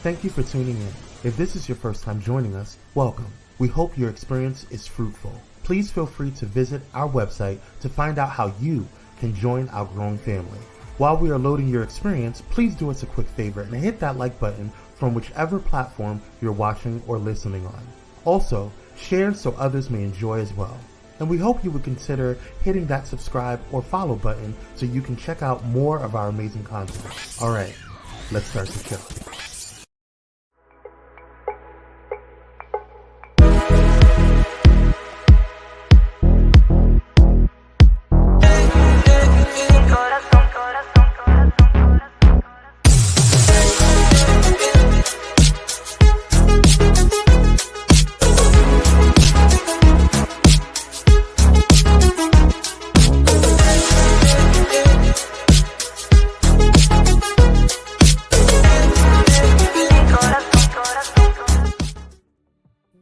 Thank you for tuning in. If this is your first time joining us, welcome. We hope your experience is fruitful. Please feel free to visit our website to find out how you can join our growing family. While we are loading your experience, please do us a quick favor and hit that like button from whichever platform you're watching or listening on. Also, share so others may enjoy as well. And we hope you would consider hitting that subscribe or follow button so you can check out more of our amazing content. Alright, let's start the show.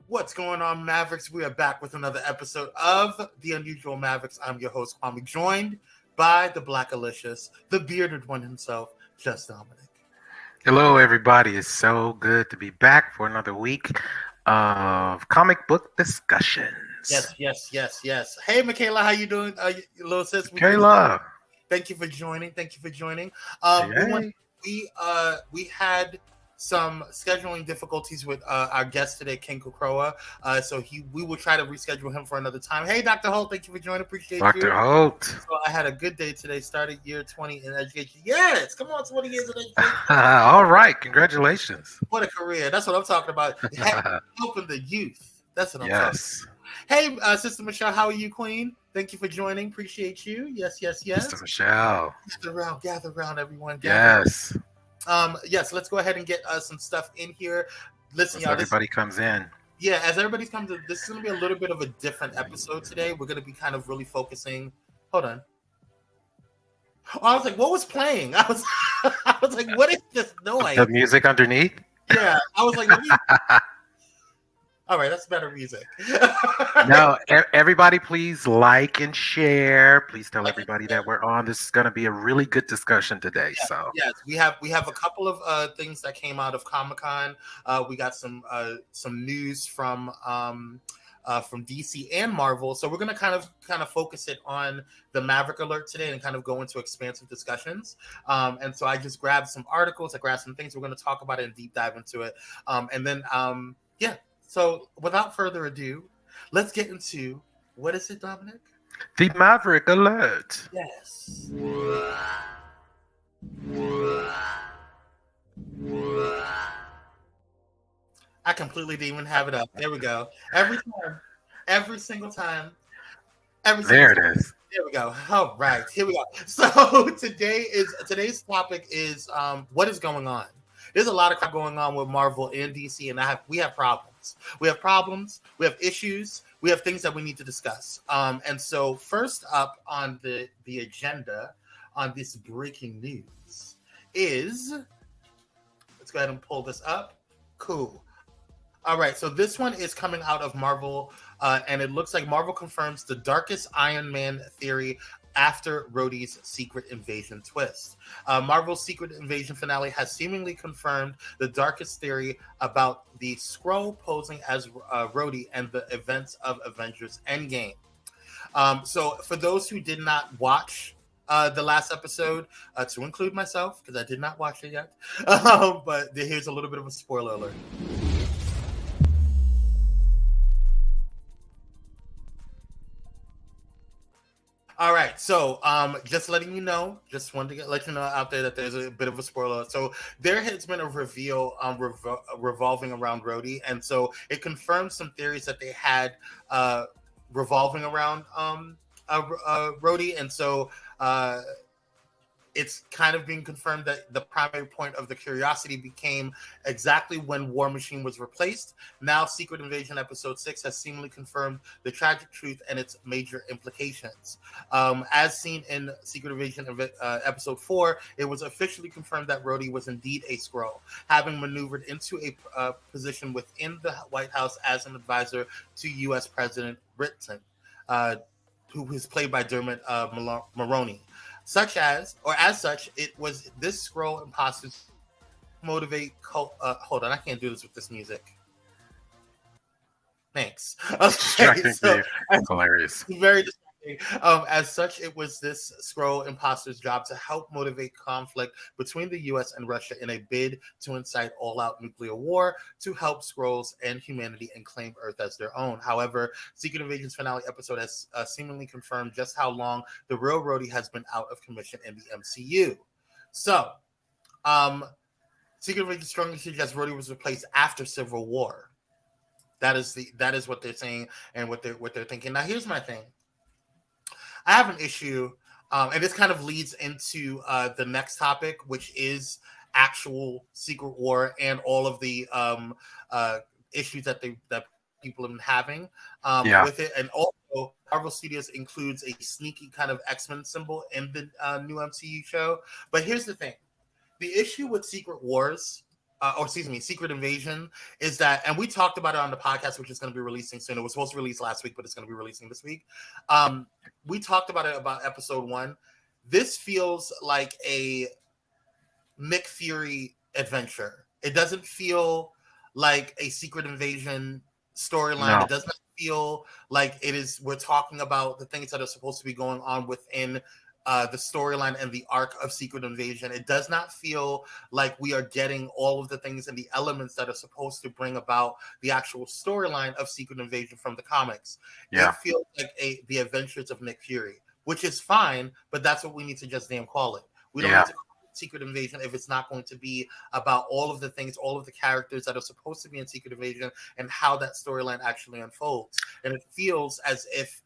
What's going on, Mavericks? We are back with another episode of The Unusual Mavericks. I'm your host, Kwame, joined by the Blackalicious, the bearded one himself, Just Dominic. Hello, everybody. It's so good to be back for another week of comic book discussions. Yes. Hey, Michaela, how you doing, little sis? Michaela. Thank you for joining. Hey. We had some scheduling difficulties with our guest today, Ken Kokroa. So we will try to reschedule him for another time. Hey, Dr. Holt, thank you for joining. Appreciate you. Dr. Holt. So I had a good day today. Started year 20 in education. Yes, come on, 20 years in education. All right, congratulations. What a career. That's what I'm talking about. Helping the youth. That's what I'm talking about. Hey, Sister Michelle, how are you, Queen? Thank you for joining. Appreciate you. Yes. Sister Michelle. Gather around, everyone. Yes. Let's go ahead and get some stuff in here. Listen, As y'all. everybody comes in. Yeah, as everybody's coming to, this is going to be a little bit of a different episode today. We're going to be kind of really focusing. Hold on. Oh, I was like, what was playing? I was like, what is this noise? The music underneath? Yeah, I was like, all right, that's better music. No, everybody, please like and share. Please tell everybody that we're on. This is going to be a really good discussion today. Yes, we have a couple of things that came out of Comic-Con. We got some news from DC and Marvel. So we're going to kind of focus it on the Maverick alert today and kind of go into expansive discussions. And so I just grabbed some articles, I grabbed some things. We're going to talk about it and deep dive into it. So without further ado, let's get into, what is it, Dominic? The Maverick alert. Yes. I completely didn't even have it up. There we go. Every single time. There it is. There we go. All right, here we go. So today's topic is what is going on. There's a lot of crap going on with Marvel and DC, and we have problems. We have issues, we have things that we need to discuss. And so first up on the agenda on this breaking news is, let's go ahead and pull this up. Cool. All right, so this one is coming out of Marvel, and it looks like Marvel confirms the darkest Iron Man theory after Rhodey's Secret Invasion twist. Marvel's Secret Invasion finale has seemingly confirmed the darkest theory about the Skrull posing as Rhodey and the events of Avengers Endgame. So for those who did not watch the last episode, to include myself, because I did not watch it yet, but here's a little bit of a spoiler alert. All right, so just letting you know, just wanted to let you know out there that there's a bit of a spoiler. So there has been a reveal revolving around Rhodey, and so it confirms some theories that they had revolving around Rhodey, and so it's kind of being confirmed that the primary point of the curiosity became exactly when War Machine was replaced. Now, Secret Invasion Episode 6 has seemingly confirmed the tragic truth and its major implications. As seen in Secret Invasion Episode 4, it was officially confirmed that Rhodey was indeed a Skrull, having maneuvered into a position within the White House as an advisor to U.S. President Britain, who is played by Dermot Mulroney. As such, it was this Skrull imposter's motivate. Hold on, I can't do this with this music. Thanks. Distracting for you. It's hilarious. Very distracting. As such, it was this Skrull imposter's job to help motivate conflict between the U.S. and Russia in a bid to incite all-out nuclear war to help Skrulls and humanity and claim Earth as their own. However, Secret Invasion's finale episode has seemingly confirmed just how long the real Rhodey has been out of commission in the MCU. So, Secret Invasion strongly suggests Rhodey was replaced after Civil War. That is what they're saying and what they're thinking. Now, here's my thing. I have an issue, and this kind of leads into the next topic, which is actual Secret War and all of the issues that people have been having with it. And also, Marvel Studios includes a sneaky kind of X-Men symbol in the new MCU show. But here's the thing. The issue with Secret Wars, Secret Invasion, is that, and we talked about it on the podcast, which is going to be releasing soon. It was supposed to release last week, but it's going to be releasing this week. We talked about it about episode 1. This feels like a Nick Fury adventure. It doesn't feel like a Secret Invasion storyline. No. It doesn't feel like it is. We're talking about the things that are supposed to be going on within the storyline and the arc of Secret Invasion. It does not feel like we are getting all of the things and the elements that are supposed to bring about the actual storyline of Secret Invasion from the comics. Yeah. It feels like the adventures of Nick Fury, which is fine, but that's what we need to just damn call it. We don't need to call it Secret Invasion if it's not going to be about all of the things, all of the characters that are supposed to be in Secret Invasion and how that storyline actually unfolds. And it feels as if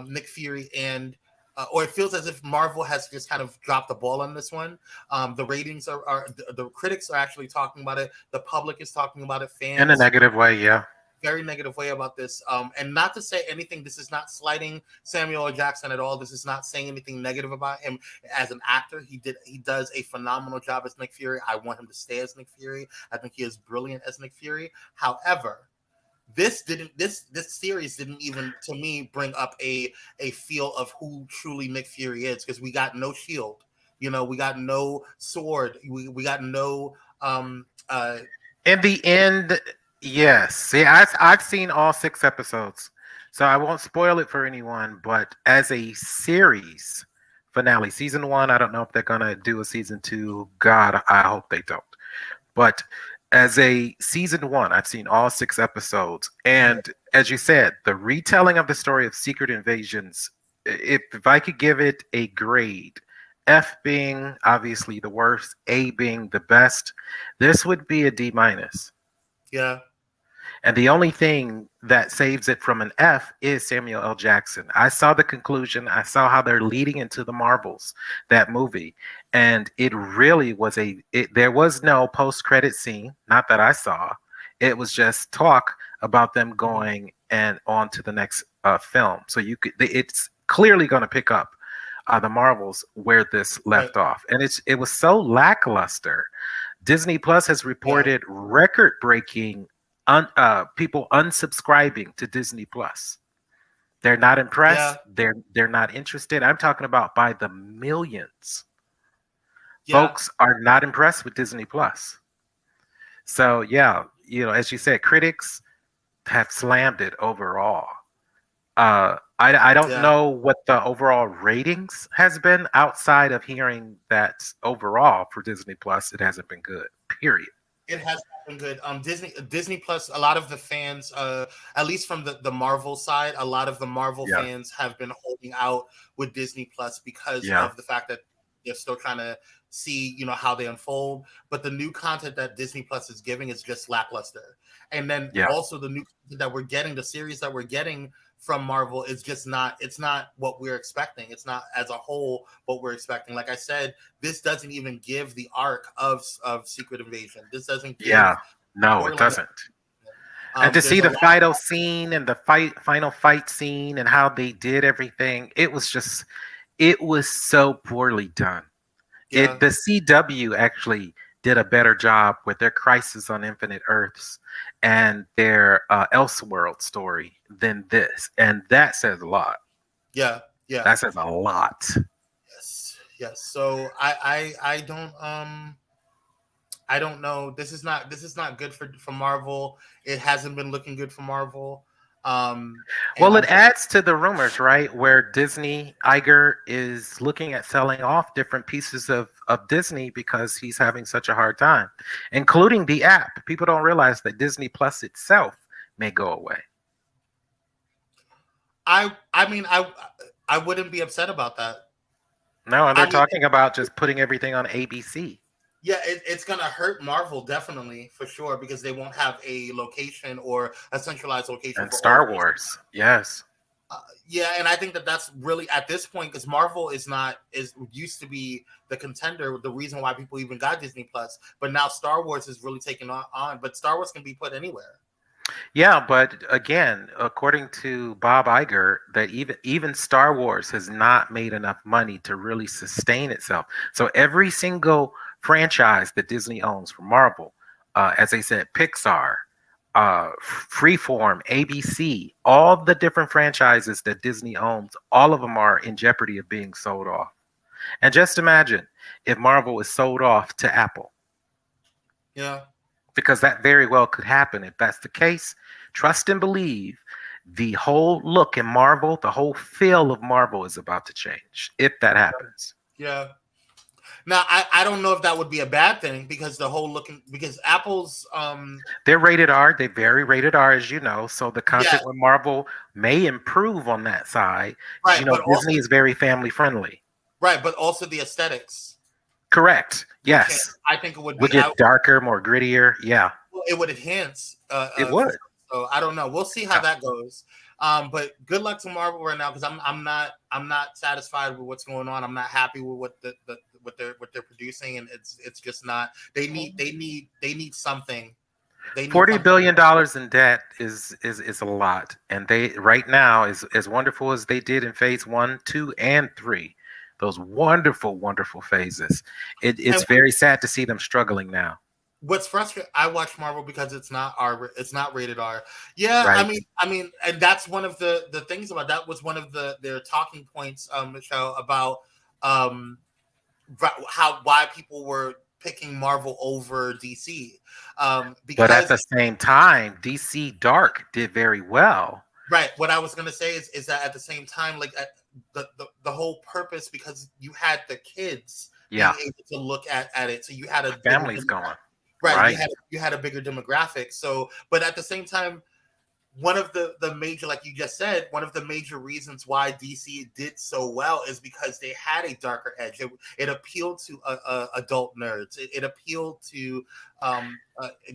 Nick Fury and or it feels as if Marvel has just kind of dropped the ball on this one. The ratings are the critics are actually talking about it. The public is talking about it. Fans in a negative way, yeah. Very negative way about this. And not to say anything, this is not slighting Samuel L. Jackson at all. This is not saying anything negative about him as an actor. He does a phenomenal job as Nick Fury. I want him to stay as Nick Fury. I think he is brilliant as Nick Fury. However, this series didn't even, to me, bring up a feel of who truly Nick Fury is, because we got no shield, we got no sword, we got no in the end, yes. See, I've seen all 6 episodes, so I won't spoil it for anyone, but as a series finale, season 1, I don't know if they're gonna do a season 2. God, I hope they don't. But as a season 1, I've seen all 6 episodes. And as you said, the retelling of the story of Secret Invasions, if I could give it a grade, F being obviously the worst, A being the best, this would be a D-. Yeah. And the only thing that saves it from an F is Samuel L. Jackson. I saw the conclusion. I saw how they're leading into the Marvels, that movie. And it really was there was no post-credit scene, not that I saw. It was just talk about them going and on to the next film. So it's clearly going to pick up the Marvels where this left off. And it was so lackluster. Disney Plus has reported record-breaking people unsubscribing to Disney Plus. They're not impressed. They're not interested. I'm talking about by the millions. Folks are not impressed with Disney Plus. So as you said, critics have slammed it overall. I don't know what the overall ratings has been outside of hearing that overall for Disney Plus it hasn't been good. Period. It has been good. Disney Plus, a lot of the fans, at least from the Marvel side, a lot of the Marvel fans have been holding out with Disney Plus because of the fact that they're still trying to see, how they unfold. But the new content that Disney Plus is giving is just lackluster. And then also the new content that we're getting, the series that we're getting from Marvel is just it's not what we're expecting. It's not as a whole what we're expecting. Like I said, this doesn't even give the arc of Secret Invasion. This doesn't give no, it doesn't. And to see the final scene and the final fight scene and how they did everything, it was so poorly done. The CW actually did a better job with their Crisis on Infinite Earths and their Elseworld story than this, and that says a lot. That says a lot. Yes. So I don't I don't know. This is not good for Marvel. It hasn't been looking good for Marvel. And Well, I'm it adds to the rumors, right? Where Disney Iger is looking at selling off different pieces of Disney because he's having such a hard time, including the app. People don't realize that Disney Plus itself may go away. I mean I wouldn't be upset about that. No, and they're I mean, talking about just putting everything on ABC. yeah, it's gonna hurt Marvel definitely for sure because they won't have a location or a centralized location And for all. Star Wars, yes. Yeah, and I think that that's really at this point because Marvel is used to be the contender, the reason why people even got Disney Plus, but now Star Wars is really taking on. But Star Wars can be put anywhere. Yeah, but again, according to Bob Iger, that even Star Wars has not made enough money to really sustain itself. So every single franchise that Disney owns from Marvel, as they said, Pixar, Freeform, ABC, all the different franchises that Disney owns, all of them are in jeopardy of being sold off. And just imagine if Marvel is sold off to Apple. Yeah. Because that very well could happen. If that's the case, trust and believe the whole look in Marvel, the whole feel of Marvel is about to change if that happens. Yeah. Now I don't know if that would be a bad thing because because Apple's they're rated R, they're very rated R, as you know. So the content yeah. with Marvel may improve on that side. Right, You know, but Disney also, is very family friendly. right, but also the aesthetics. Correct. Yes. I think it would Would be get darker, more grittier. Yeah. it would enhance. It would. So I don't know. We'll see how that goes. But good luck to Marvel right now because I'm not satisfied with what's going on. I'm not happy with what what they're producing, and it's just not. They need something. $40 billion in debt is a lot, and they right now is as wonderful as they did in phase 1, 2, and 3. Those wonderful, wonderful phases. It's very sad to see them struggling now. What's frustrating? I watch Marvel because it's not rated R. Yeah, right. I mean, and that's one of the things about that was one of their talking points, Michelle, about why people were picking Marvel over DC. Because, but at the same time, DC Dark did very well. Right. What I was gonna say is that at the same time, like the whole purpose, because you had the kids being able to look at it, so you had a family's going. Right. You had a bigger demographic. So, but at the same time, one of the major, like you just said, one of the major reasons why DC did so well is because they had a darker edge. It appealed to adult nerds. It appealed to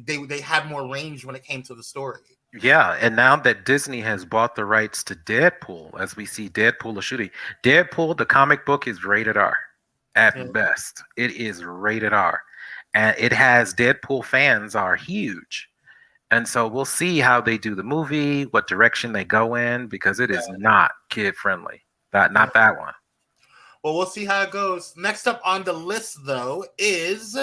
they had more range when it came to the story. Yeah, and now that Disney has bought the rights to Deadpool, as we see Deadpool a shooting, Deadpool, the comic book, is rated R at best. It is rated R. And it has Deadpool fans are huge. And so we'll see how they do the movie, what direction they go in, because it is not kid friendly. Not that one. Well, we'll see how it goes. Next up on the list, though, is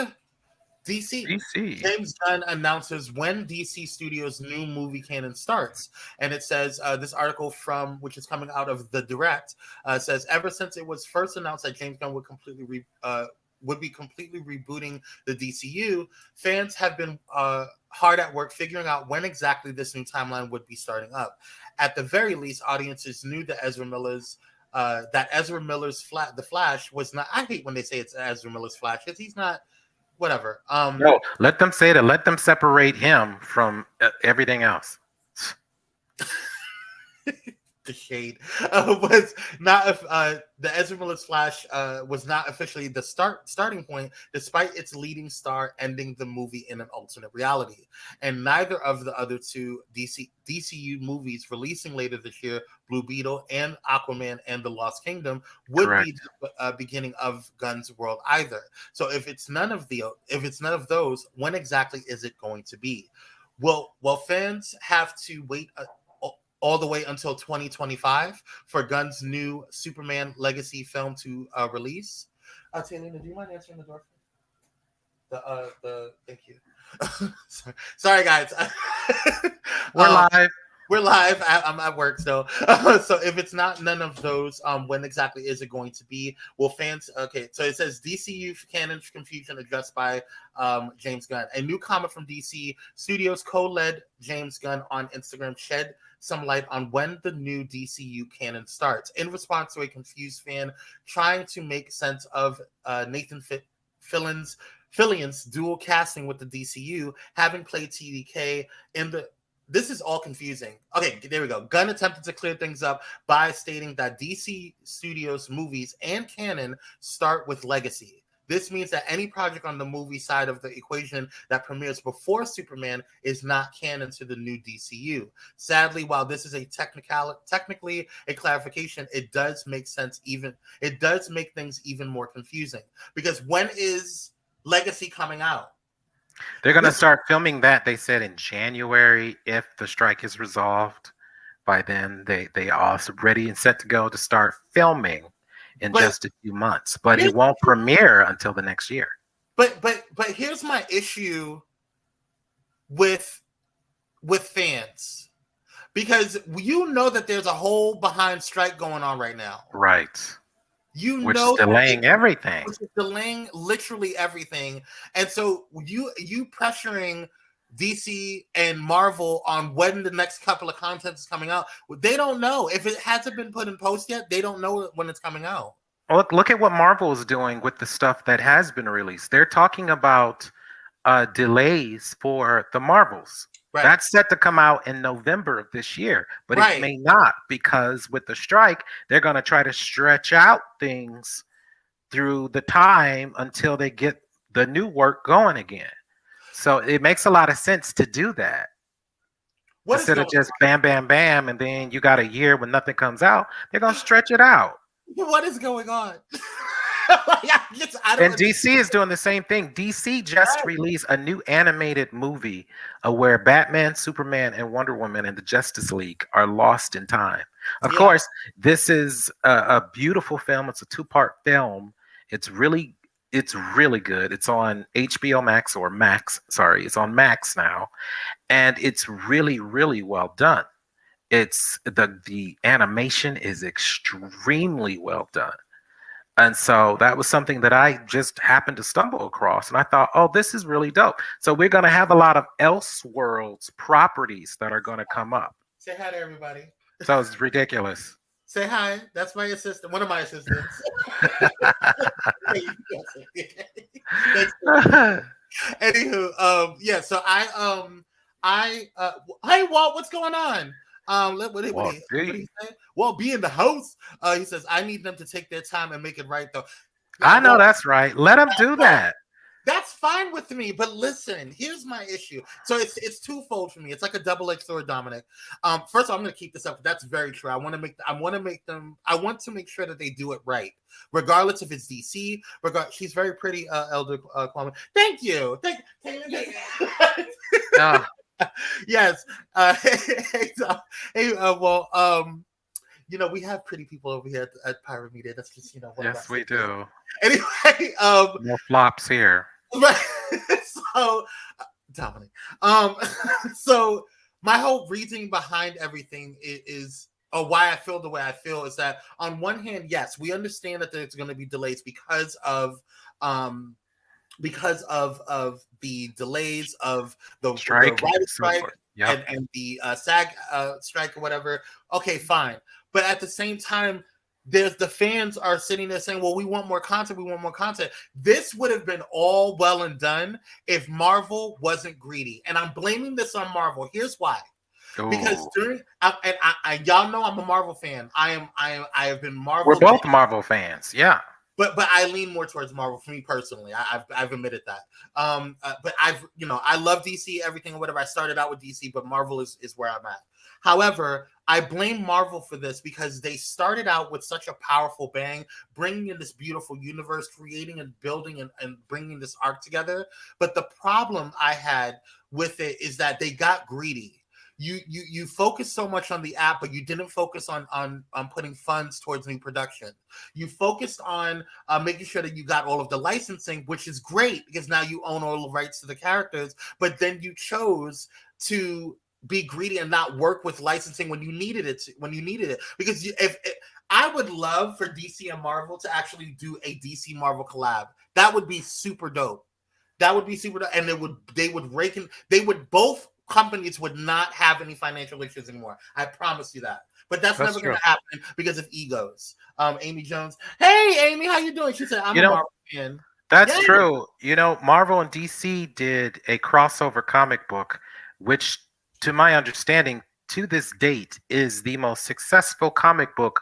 DC. James Gunn announces when DC Studios' new movie canon starts. And it says, this article which is coming out of The Direct, says, ever since it was first announced that James Gunn would be completely rebooting the DCU, fans have been hard at work figuring out when exactly this new timeline would be starting up. At the very least, audiences knew that Ezra Miller's The Flash was not. I hate when they say it's Ezra Miller's Flash because he's not. Whatever. No, let them say that. Let them separate him from everything else. The shade was not the Ezra Miller's Flash was not officially the starting point, despite its leading star ending the movie in an alternate reality. And neither of the other two DCU movies releasing later this year, Blue Beetle and Aquaman and the Lost Kingdom, would be the beginning of Gunn's world either. So if it's none of those, when exactly is it going to be? Well, fans have to wait all the way until 2025 for Gunn's new Superman Legacy film to release. Taylina, do you mind answering the door? Thank you. Sorry guys. We're live. We're live. I'm at work still. So if it's not none of those, when exactly is it going to be? Will fans? Okay, so it says DCU canon confusion addressed by James Gunn. A new comment from DC Studios co-led James Gunn on Instagram shed some light on when the new DCU canon starts. In response to a confused fan trying to make sense of Nathan Fillion's dual casting with the DCU, having played TDK in the. This is all confusing. Okay, there we go. Gunn attempted to clear things up by stating that DC Studios movies and canon start with legacy. This means that any project on the movie side of the equation that premieres before Superman is not canon to the new DCU. Sadly, while this is a technically a clarification, it does make sense. It does make things even more confusing, because when is Legacy coming out? They're going to start filming that, they said, in January if the strike is resolved. By then, they are ready and set to go to start filming in just a few months. But it won't premiere until the next year. But here's my issue with fans. Because you know that there's a whole behind strike going on right now. Right. Which is delaying everything. Which is delaying literally everything. And so you pressuring DC and Marvel on when the next couple of content is coming out. They don't know. If it hasn't been put in post yet, they don't know when it's coming out. Look at what Marvel is doing with the stuff that has been released. They're talking about delays for the Marvels. Right. That's set to come out in November of this year, but it may not, because with the strike, they're going to try to stretch out things through the time until they get the new work going again. So it makes a lot of sense to do that. Instead of just bam, bam, bam, and then you got a year when nothing comes out, they're going to stretch it out. What is going on? And DC is doing the same thing. DC just released a new animated movie where Batman, Superman, and Wonder Woman and the Justice League are lost in time. Of course, this is a beautiful film. It's a 2-part film. It's really good. It's on HBO Max or Max. Sorry, it's on Max now, and it's really, really well done. It's the animation is extremely well done. And so that was something that I just happened to stumble across. And I thought, oh, this is really dope. So we're going to have a lot of Elseworlds properties that are going to come up. Say hi to everybody. So it's ridiculous. Say hi. That's my assistant. One of my assistants. Anywho, yeah. So hey Walt, what's going on? What did he say? Walt be in the house. He says, I need them to take their time and make it right, though. I know that's right. Let them do that. That's fine with me. But listen, here's my issue. So it's twofold for me. It's like a double-edged sword, Dominic. First of all, I'm going to keep this up. That's very true. I want to make sure that they do it right, regardless if it's DC. She's very pretty, Elder Kwame. Thank you. Thank you. Yes. We have pretty people over here at Pyro Media. That's just, yes, we do. Anyway, no flops here. Right. So, Dominic. So my whole reasoning behind everything is why I feel the way I feel is that on one hand, yes, we understand that there's going to be delays because of the delays of the writer's strike and the SAG strike or whatever. Okay, fine. But at the same time, the fans are sitting there saying, well, we want more content. We want more content. This would have been all well and done if Marvel wasn't greedy. And I'm blaming this on Marvel. Here's why. Ooh. Because y'all know I'm a Marvel fan. I have been Marvel. We're both Marvel fans. Yeah. But I lean more towards Marvel for me personally. I've admitted that. But I love DC, everything or whatever. I started out with DC, but Marvel is where I'm at. However, I blame Marvel for this because they started out with such a powerful bang, bringing in this beautiful universe, creating and building and bringing this arc together. But the problem I had with it is that they got greedy. You focus so much on the app, but you didn't focus on putting funds towards new production. You focused on making sure that you got all of the licensing, which is great because now you own all the rights to the characters. But then you chose to be greedy and not work with licensing when you needed it. Because I would love for DC and Marvel to actually do a DC Marvel collab. That would be super dope. That would be super dope. And both companies would not have any financial issues anymore. I promise you that. But that's never going to happen because of egos. Amy Jones. Hey, Amy, how you doing? She said, I'm a Marvel fan. That's true. Marvel and DC did a crossover comic book, which, to my understanding, to this date, is the most successful comic book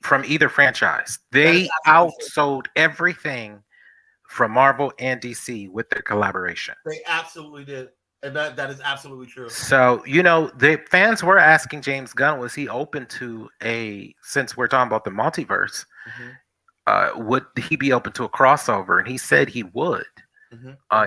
from either franchise. They outsold everything from Marvel and DC with their collaboration. They absolutely did. And that is absolutely true. So, the fans were asking James Gunn, was he open to since we're talking about the multiverse, would he be open to a crossover? And he said he would.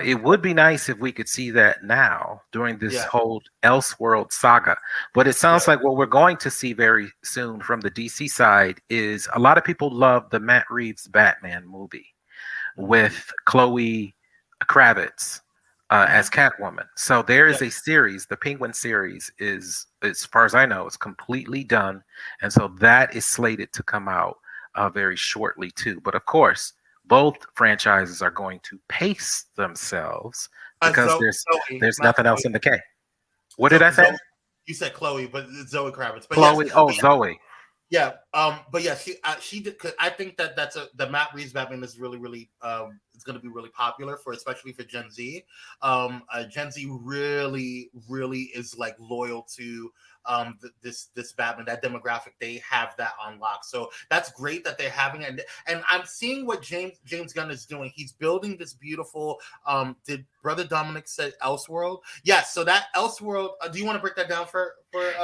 It would be nice if we could see that now during this whole Elseworld saga. But it sounds like what we're going to see very soon from the DC side is a lot of people love the Matt Reeves Batman movie with Chloe Kravitz as Catwoman. So there is a series, the Penguin series is, as far as I know, is completely done. And so that is slated to come out very shortly too. But of course, both franchises are going to pace themselves because there's nothing else in the K. What did I say? You said Chloe, but it's Zoe Kravitz. But Chloe, Zoe. Yeah, but yeah, she did. Cause I think that's the Matt Reeves Batman is really, really it's going to be really popular especially for Gen Z. Gen Z really, really is like loyal to this Batman, that demographic. They have that on lock, so that's great that they're having it. And I'm seeing what James Gunn is doing. He's building this beautiful. Did Brother Dominic say Elseworld? Yes. So that Elseworld. Do you want to break that down for?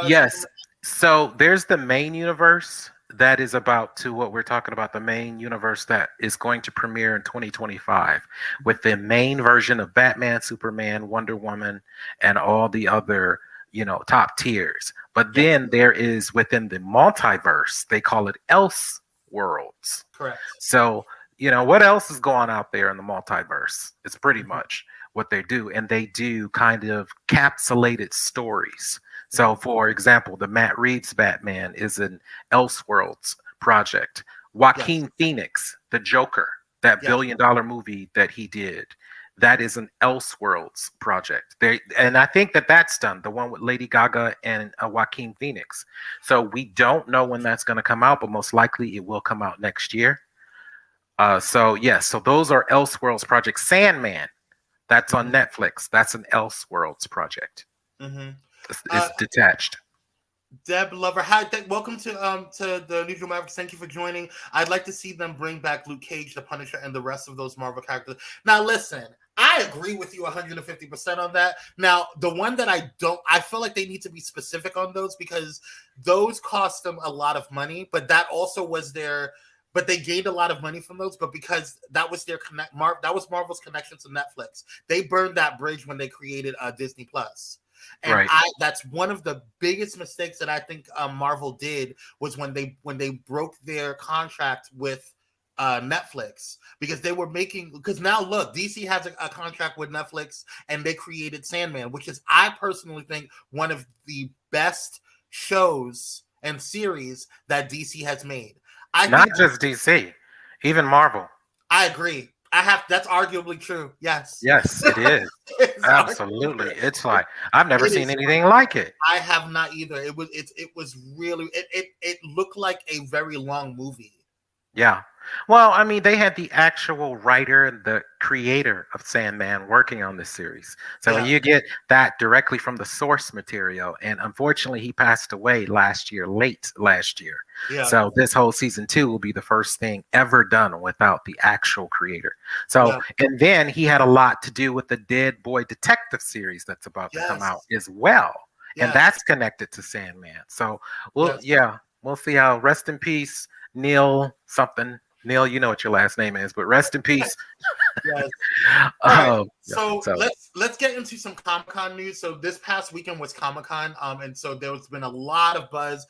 Yes. So there's the main universe that is about to what we're talking about, the main universe that is going to premiere in 2025 with the main version of Batman, Superman, Wonder Woman, and all the other, top tiers. But then there is within the multiverse, they call it Elseworlds. Correct. So, what else is going out there in the multiverse? It's pretty much what they do. And they do kind of capsulated stories. So, for example, the Matt Reeves Batman is an Elseworlds project. Joaquin Phoenix, the Joker, that $1 billion movie that he did, that is an Elseworlds project. And I think that's done, the one with Lady Gaga and Joaquin Phoenix. So we don't know when that's going to come out, but most likely it will come out next year. So those are Elseworlds projects. Sandman, that's on Netflix. That's an Elseworlds project. It's detached. Deb Lover, hi, welcome to the Neutral Mavericks. Thank you for joining. I'd like to see them bring back Luke Cage, the Punisher, and the rest of those Marvel characters. Now, listen, I agree with you 150% on that. Now, the one that I feel like they need to be specific on those because those cost them a lot of money, but that also was but they gained a lot of money from those, but because that was that was Marvel's connection to Netflix. They burned that bridge when they created Disney Plus. And that's one of the biggest mistakes that I think Marvel did was when they broke their contract with Netflix because they were because now look, DC has a contract with Netflix and they created Sandman, which is I personally think one of the best shows and series that DC has made. Not just DC, even Marvel. I agree. That's arguably true. Yes. Yes, it is. Absolutely. It's like I've never seen anything like it. I have not either. It was really it looked like a very long movie. Yeah. Well, I mean, they had the actual writer and the creator of Sandman working on this series. So when you get that directly from the source material, and unfortunately he passed away late last year. Yeah. So this whole season 2 will be the first thing ever done without the actual creator. So, and then he had a lot to do with the Dead Boy Detective series that's about to come out as well. Yes. And that's connected to Sandman. So we'll see how. Rest in peace, Neil something. Neil, you know what your last name is, but rest in peace. Yes. All right. Yeah, So let's get into some Comic-Con news. So this past weekend was Comic-Con, and so there's been a lot of buzz.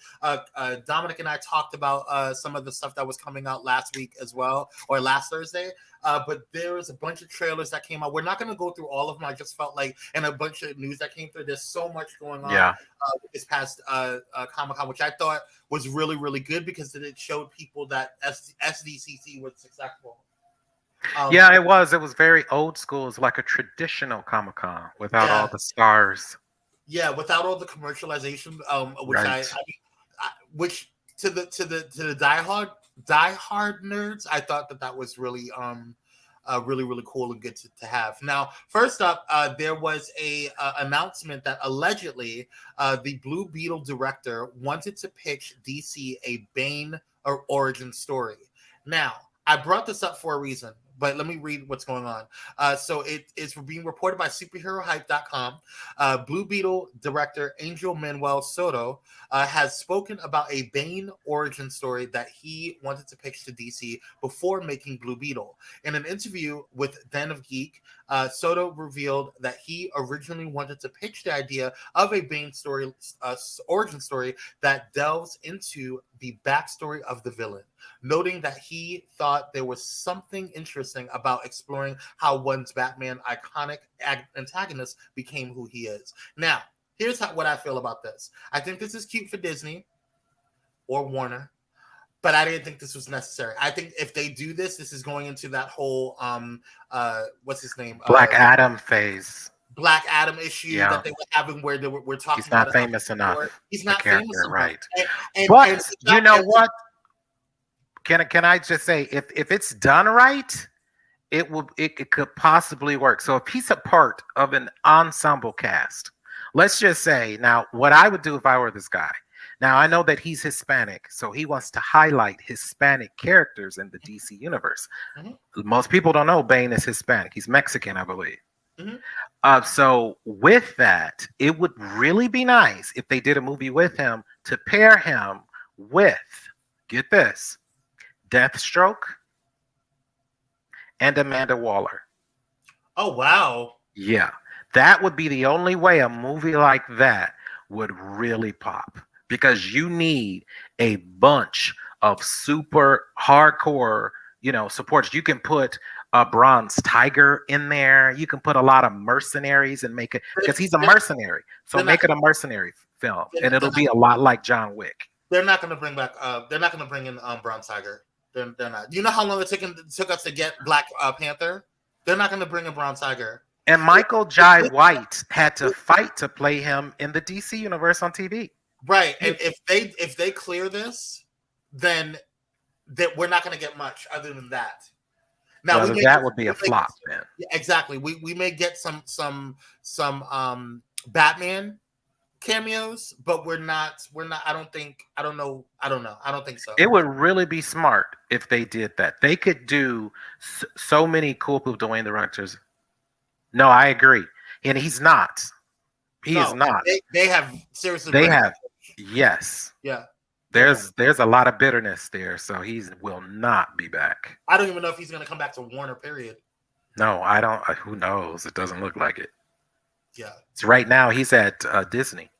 Dominic and I talked about some of the stuff that was coming out last week as well, or last Thursday. But there was a bunch of trailers that came out. We're not going to go through all of them. I just felt like, and a bunch of news that came through. There's so much going on this past Comic-Con, which I thought was really, really good because it showed people that SDCC was successful. Yeah, it was. It was very old school. It's like a traditional Comic-Con without all the stars. Yeah, without all the commercialization, which right. which to the diehard nerds, I thought that was really really cool and good to have. Now, first up, there was a announcement that allegedly the Blue Beetle director wanted to pitch DC a Bane or origin story. Now, I brought this up for a reason, but let me read what's going on. So it is being reported by superherohype.com. Blue Beetle director Angel Manuel Soto has spoken about a Bane origin story that he wanted to pitch to DC before making Blue Beetle. In an interview with Den of Geek, Soto revealed that he originally wanted to pitch the idea of a Bane story, origin story that delves into the backstory of the villain, noting that he thought there was something interesting about exploring how one's Batman iconic antagonist became who he is. Now, here's what I feel about this. I think this is cute for Disney or Warner, but I didn't think this was necessary. I think if they do this, this is going into that whole what's his name? Black Adam phase. Black Adam issue that they were having where we're talking He's not famous enough. He's not famous enough. Right. But you know what? Can I just say if it's done right, it could possibly work. So if he's a part of an ensemble cast, let's just say now what I would do if I were this guy. Now I know that he's Hispanic, so he wants to highlight Hispanic characters in the DC universe. Mm-hmm. Most people don't know Bane is Hispanic. He's Mexican, I believe. Mm-hmm. So with that, it would really be nice if they did a movie with him to pair him with, get this, Deathstroke and Amanda Waller. Oh, wow. Yeah. That would be the only way a movie like that would really pop, because you need a bunch of super hardcore, supporters. You can put a Bronze Tiger in there. You can put a lot of mercenaries and make it, because he's a mercenary. So make it a mercenary film, and it'll be a lot like John Wick. They're not going to bring back. They're not going to bring in Bronze Tiger. They're not. You know how long it took us to get Black Panther? They're not going to bring in Bronze Tiger. And Michael Jai White had to fight to play him in the DC universe on TV. Right, and if they clear this, then we're not going to get much other than that. Now that would be a flop, man. Yeah, exactly. We may get some Batman cameos, but we're not. I don't think so. It would really be smart if they did that. They could do so many cool people. Dwayne the Rock. No, I agree, and he's not. He is not. They have seriously. They have. Yes. Yeah. There's a lot of bitterness there, so he will not be back. I don't even know if he's going to come back to Warner. Period. No, I don't. Who knows? It doesn't look like it. Yeah. So right now he's at Disney.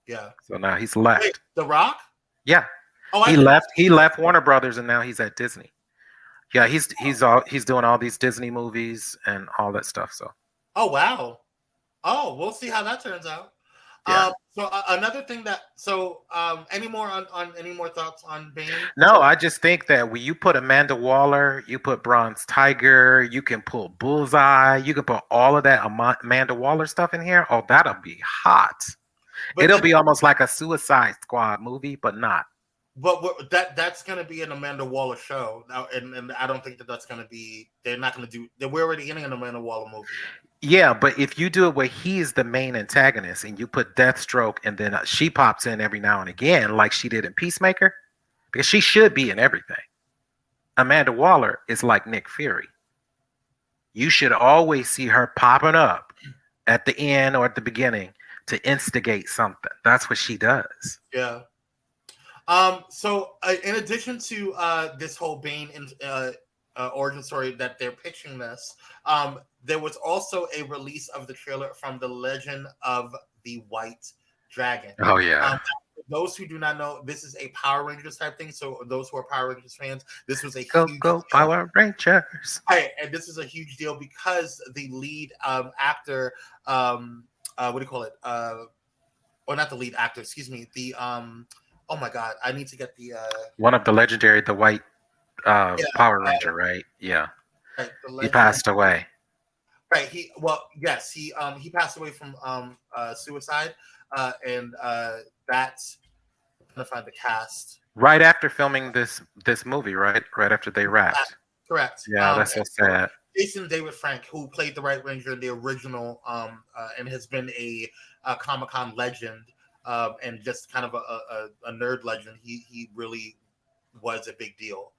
Yeah. So now he's left. Wait, The Rock? Yeah. Oh, he left. He left Warner Brothers, and now he's at Disney. Yeah, he's doing all these Disney movies and all that stuff. So. Oh wow. Oh, we'll see how that turns out. Yeah. Another thing any more thoughts on Bane? No, I just think that when you put Amanda Waller, you put Bronze Tiger, you can pull Bullseye, you can put all of that Amanda Waller stuff in here. Oh, that'll be hot. It'll be almost like a Suicide Squad movie, but not. But that's going to be an Amanda Waller show now, and I don't think that's going to be. They're not going to do. We're already getting an Amanda Waller movie. Yeah, but if you do it where he's the main antagonist and you put Deathstroke and then she pops in every now and again, like she did in Peacemaker, because she should be in everything. Amanda Waller is like Nick Fury. You should always see her popping up at the end or at the beginning to instigate something. That's what she does. Yeah. So in addition to this whole Bane origin story that they're pitching this. There was also a release of the trailer from The Legend of the White Dragon. Oh yeah. Those who do not know, this is a Power Rangers type thing. So those who are Power Rangers fans, this was a huge go Power Rangers. Right, and this is a huge deal because the lead actor, what do you call it? Or not the lead actor, excuse me. The oh my god, I need to get the one of the legendary, the white Power Ranger, right? Yeah. Right, he passed away. Right. He passed away from suicide, and that's I'm gonna find the cast. Right after filming this movie, right? Right after they wrapped. Correct. Yeah, that's so sad. Jason David Frank, who played the White Ranger in the original, and has been a Comic-Con legend, and just kind of a nerd legend. He really was a big deal,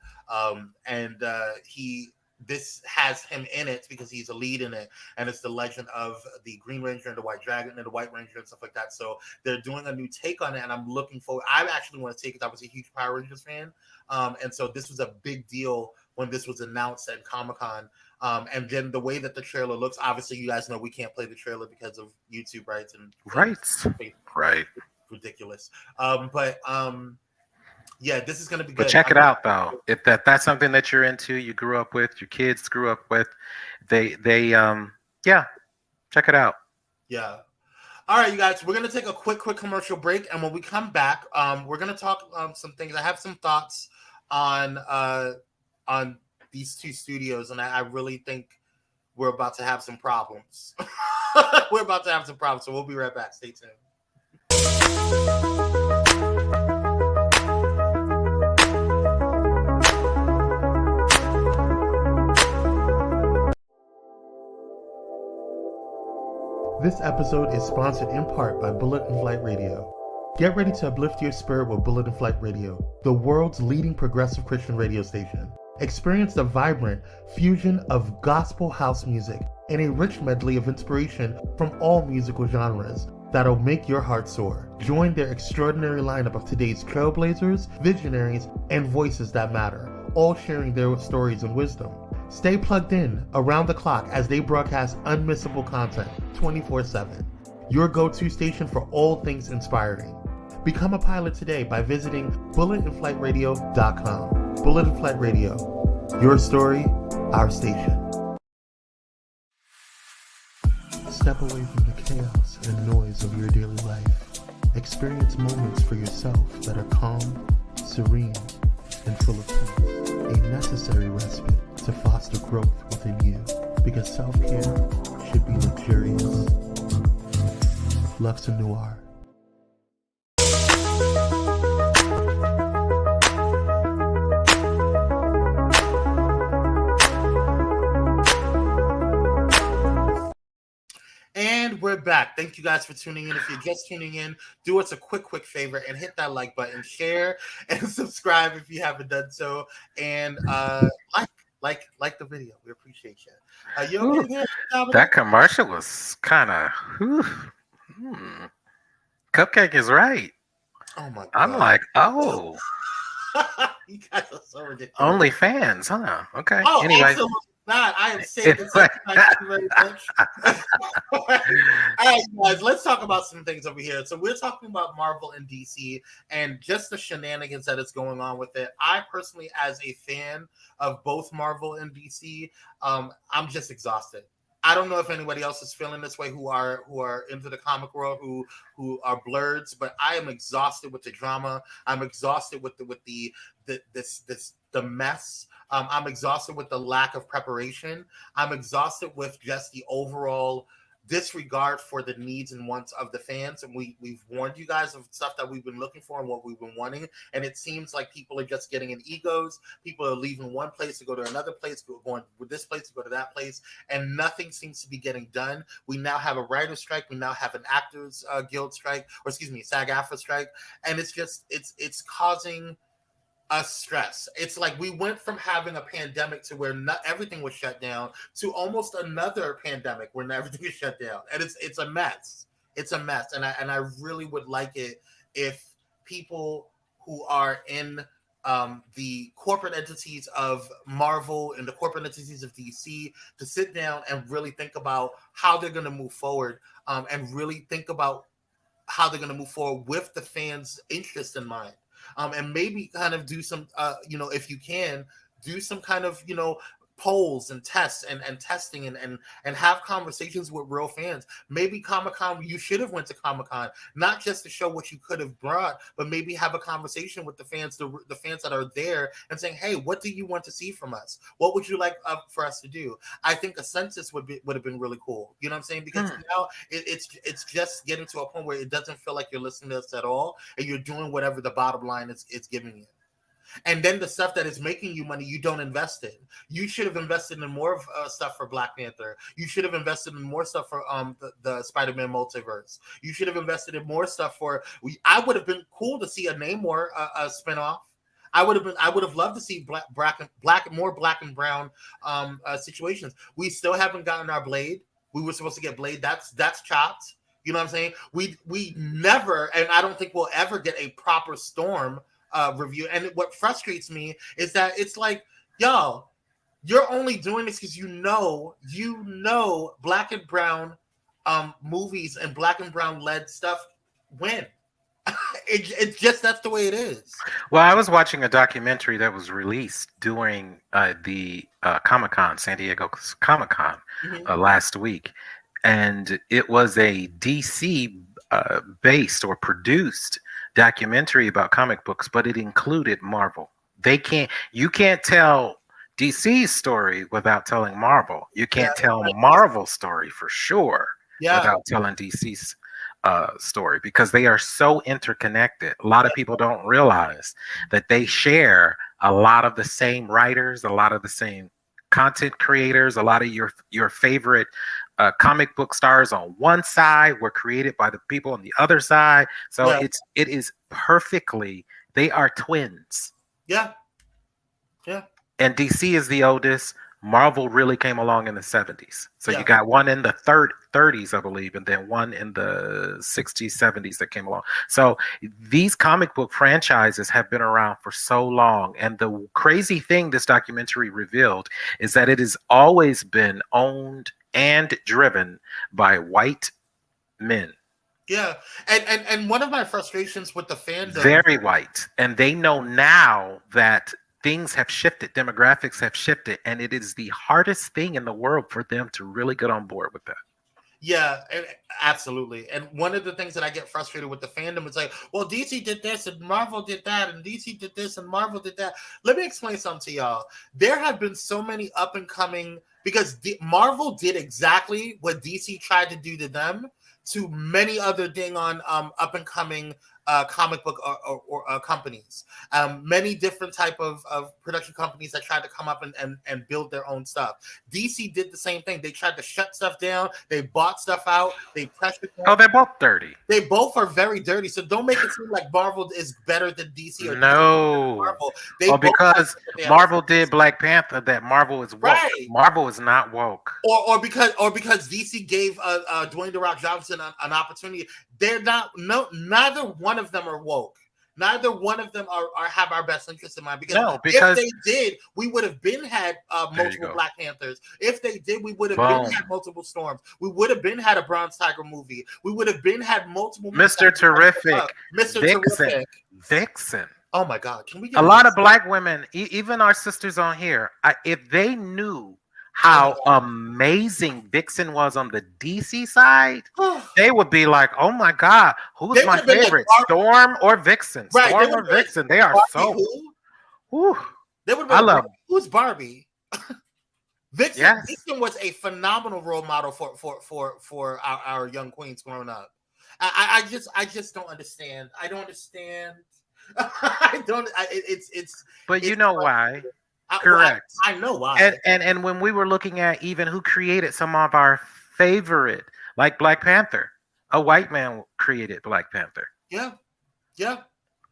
and this has him in it because he's a lead in it, and it's the legend of the Green Ranger and the White Dragon and the White Ranger and stuff like that. So they're doing a new take on it, and I'm looking forward. I actually want to take it. I was a huge Power Rangers fan, and so this was a big deal when this was announced at Comic-Con. And then the way that the trailer looks, obviously, you guys know we can't play the trailer because of YouTube rights and right, ridiculous. Yeah, this is going to be good. But check it out, though. If that's something that you're into, you grew up with, your kids grew up with, they yeah, check it out. Yeah. All right, you guys, we're going to take a quick commercial break, and when we come back, we're going to talk some things. I have some thoughts on these two studios, and I really think we're about to have some problems. We're about to have some problems, so we'll be right back. Stay tuned. This episode is sponsored in part by Bullet and Flight Radio. Get ready to uplift your spirit with Bullet and Flight Radio, the world's leading progressive Christian radio station. Experience the vibrant fusion of gospel house music and a rich medley of inspiration from all musical genres that'll make your heart soar. Join their extraordinary lineup of today's trailblazers, visionaries, and voices that matter, all sharing their stories and wisdom. Stay plugged in around the clock as they broadcast unmissable content 24/7. Your go-to station for all things inspiring. Become a pilot today by visiting bulletandflightradio.com. Bullet and Flight Radio. Your story, our station. Step away from the chaos and noise of your daily life. Experience moments for yourself that are calm, serene, and full of peace. A necessary respite to foster growth within you, because self-care should be luxurious. Luxor Noir. And we're back. Thank you guys for tuning in. If you're just tuning in, do us a quick favor and hit that like button, share, and subscribe if you haven't done so. And like the video. We appreciate you. You okay there, Dominic? That commercial was kind of. Cupcake is right. Oh my god! I'm like, oh. You guys are so ridiculous. Only fans, huh? Okay. Oh, anyway. Absolutely not. I am saying this. Thank you very much. All right, guys, let's talk about some things over here. So we're talking about Marvel and DC and just the shenanigans that is going on with it. I personally, as a fan of both Marvel and DC, I'm just exhausted. I don't know if anybody else is feeling this way who are into the comic world, who are blerds, but I am exhausted with the drama. I'm exhausted with the mess. I'm exhausted with the lack of preparation. I'm exhausted with just the overall disregard for the needs and wants of the fans. And we've warned you guys of stuff that we've been looking for and what we've been wanting. And it seems like people are just getting in egos. People are leaving one place to go to another place, going with this place to go to that place, and nothing seems to be getting done. We now have a writer's strike. We now have an actors guild strike, or excuse me, SAG-AFTRA strike. And it's causing us stress. It's like we went from having a pandemic to where everything was shut down to almost another pandemic where everything is shut down, and it's a mess. It's a mess, and I really would like it if people who are in the corporate entities of Marvel and the corporate entities of DC to sit down and really think about how they're going to move forward, and really think about how they're going to move forward with the fans' interest in mind, and maybe kind of do some, if you can, do some kind of, polls and tests and testing and have conversations with real fans. Maybe Comic-Con, you should have went to Comic-Con, not just to show what you could have brought, but maybe have a conversation with the fans, the fans that are there, and saying, hey, what do you want to see from us? What would you like for us to do? I think a census would have been really cool. You know what I'm saying? Because now it's just getting to a point where it doesn't feel like you're listening to us at all, and you're doing whatever the bottom line is giving you. And then the stuff that is making you money, you don't invest in. You should have invested in more stuff for Black Panther. You should have invested in more stuff for the Spider-Man multiverse. You should have invested in more stuff for. I would have been cool to see a Namor spinoff. I would have loved to see more black and brown situations. We still haven't gotten our Blade. We were supposed to get Blade. That's chopped. You know what I'm saying? We never, and I don't think we'll ever get a proper Storm review. And what frustrates me is that it's like, y'all, you're only doing this because you know black and brown movies and black and brown led stuff win. It's just, that's the way it is. Well, I was watching a documentary that was released during the Comic-Con, San Diego Comic-Con, last week, and it was a DC based or produced documentary about comic books, but it included Marvel. You can't tell DC's story without telling Marvel. You can't tell Marvel's story for sure without telling DC's story, because they are so interconnected. A lot of people don't realize that they share a lot of the same writers, a lot of the same content creators, a lot of your favorite comic book stars on one side were created by the people on the other side. So it is perfectly, they are twins. Yeah. And DC is the oldest. Marvel really came along in the 70s. So you got one in the 30s, I believe, and then one in the 60s, 70s that came along. So these comic book franchises have been around for so long. And the crazy thing this documentary revealed is that it has always been owned and driven by white men. Yeah. And one of my frustrations with the fandom, very white. And they know now that things have shifted, demographics have shifted, and it is the hardest thing in the world for them to really get on board with that. Yeah, absolutely. And one of the things that I get frustrated with the fandom is like, well, DC did this and Marvel did that, and DC did this and Marvel did that. Let me explain something to y'all. There have been so many up and coming, because Marvel did exactly what DC tried to do to them to many other up and coming comic book or companies. Many different type of production companies that tried to come up and build their own stuff. DC did the same thing. They tried to shut stuff down. They bought stuff out. They pressured them. Oh, they're both dirty. They both are very dirty. So don't make it seem like Marvel is better than DC or no. Marvel. Because Marvel did Black Panther, that Marvel is woke. Right. Marvel is not woke. Or because DC gave Dwayne "The Rock" Johnson an opportunity. They're not. No, neither one of them are woke. Neither one of them are have our best interest in mind. Because if they did, we would have had multiple Black Panthers. If they did, we would have had multiple Storms. We would have had a Bronze Tiger movie. We would have had multiple. Mr. Terrific. Mr. Terrific. Vixen. Oh my God! Can we get a lot of Black women, even our sisters on here, if they knew how amazing Vixen was on the DC side, they would be like, "Oh my God, who's my favorite, like Storm or Vixen? Right, Storm or Vixen? They are Barbie, so." They would. I love. Who's Barbie? Vixen. Yes. Vixen was a phenomenal role model for our young queens growing up. I just don't understand. I don't understand. I don't. It's. But you know why? Correct. I know why. And when we were looking at even who created some of our favorite, like Black Panther, a white man created Black Panther. Yeah.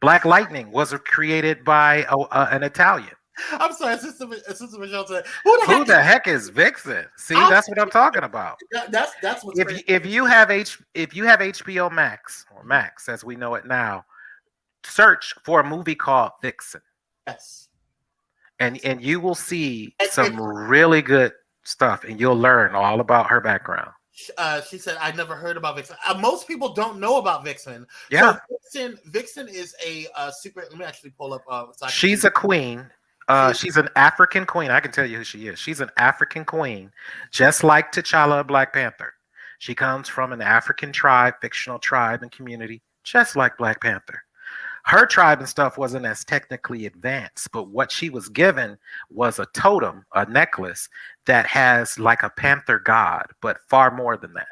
Black Lightning was created by an Italian. I'm sorry, Assistant Michelle said, who the heck is Vixen? See, that's what I'm talking about. That's what's if you have HBO Max, or Max as we know it now, search for a movie called Vixen. Yes. And you will see And some really good stuff, and you'll learn all about her background. she said, "I never heard about Vixen." Most people don't know about Vixen. Yeah. So Vixen is a super. Let me actually pull up. So She's a queen. She's an African queen. I can tell you who she is. She's an African queen, just like T'Challa, Black Panther. She comes from an African tribe, fictional tribe and community, just like Black Panther. Her tribe and stuff wasn't as technically advanced, but what she was given was a totem, a necklace that has like a panther god, but far more than that,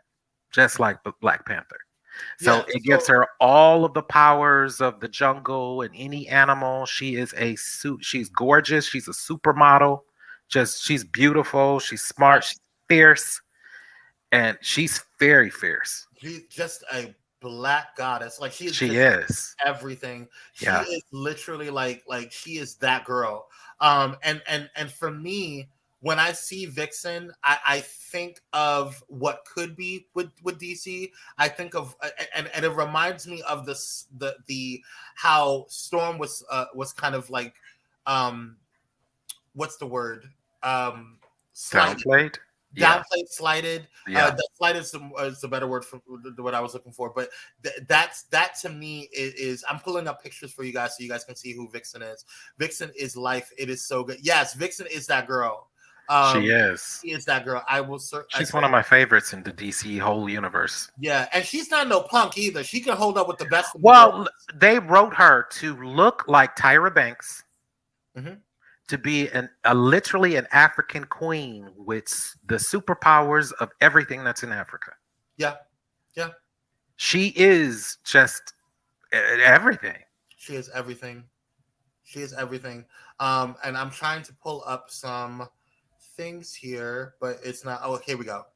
just like Black Panther. So it gives her all of the powers of the jungle and any animal. She is she's gorgeous. She's a supermodel. She's beautiful. She's smart. She's fierce. And she's very fierce. She's just a black goddess. Like she is everything. She is literally like she is that girl. And for me, when I see Vixen, I think of what could be with DC. I think of and it reminds me of the how Storm was kind of like what's the word downplayed. Downplayed, slighted. Slighted is the better word for what I was looking for. But that to me is I'm pulling up pictures for you guys so you guys can see who Vixen is. Vixen is life. It is so good. Yes, Vixen is that girl. She is. She is that girl. She's one of my favorites in the DC whole universe. Yeah, and she's not no punk either. She can hold up with the best. They wrote her to look like Tyra Banks. Mm-hmm. To be literally an African queen with the superpowers of everything that's in Africa. Yeah. She is just everything. She is everything. And I'm trying to pull up some things here, but it's not. Oh, here we go.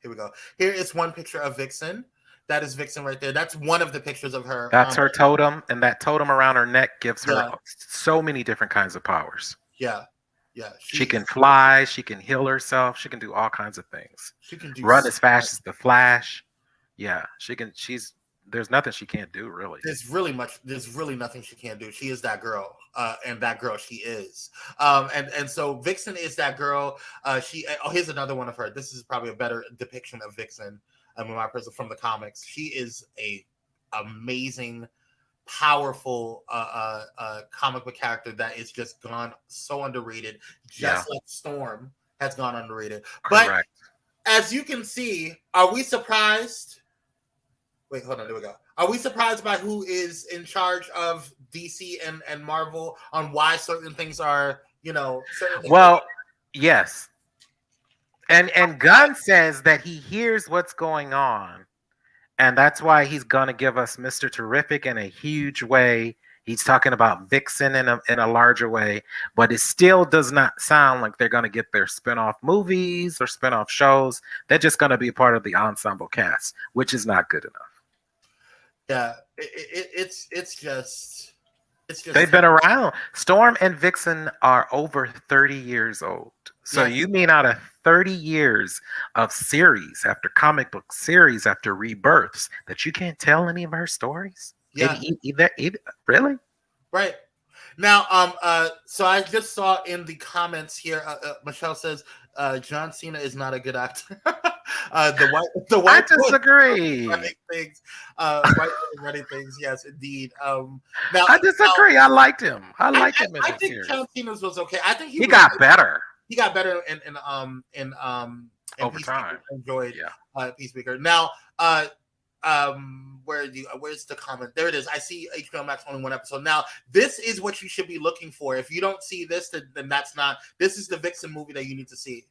Here is one picture of Vixen. That is Vixen right there. That's one of the pictures of her. That's her totem, and that totem around her neck gives her so many different kinds of powers. Yeah. She can fly. She can heal herself. She can do all kinds of things. She can run as fast as the Flash. Yeah, she can. There's nothing she can't do, really. There's really nothing she can't do. She is that girl, and that girl she is. And so Vixen is that girl. Here's another one of her. This is probably a better depiction of Vixen. My person from the comics. She is a amazing, powerful comic book character that is just gone so underrated, just like Storm has gone underrated. Correct. But as you can see, are we surprised? Wait, hold on, there we go. Are we surprised by who is in charge of DC and Marvel on why certain things are, yes. And Gunn says that he hears what's going on. And that's why he's going to give us Mr. Terrific in a huge way. He's talking about Vixen in a larger way. But it still does not sound like they're going to get their spinoff movies or spinoff shows. They're just going to be part of the ensemble cast, which is not good enough. Yeah, it's just they've been around. Storm and Vixen are over 30 years old. So you mean out of 30 years of series after comic book series after rebirths that you can't tell any of her stories? Yeah. Either really? Right. Now, so I just saw in the comments here, Michelle says John Cena is not a good actor. the white I disagree. Running things, running things. Yes, indeed. Now I disagree. I liked him. I think John Cena's was okay. I think he got better. He got better in over time. I enjoyed Peacemaker. Now, where's the comment? There it is. I see HBO Max only one episode. Now, this is what you should be looking for. If you don't see this, then that's not. This is the Vixen movie that you need to see.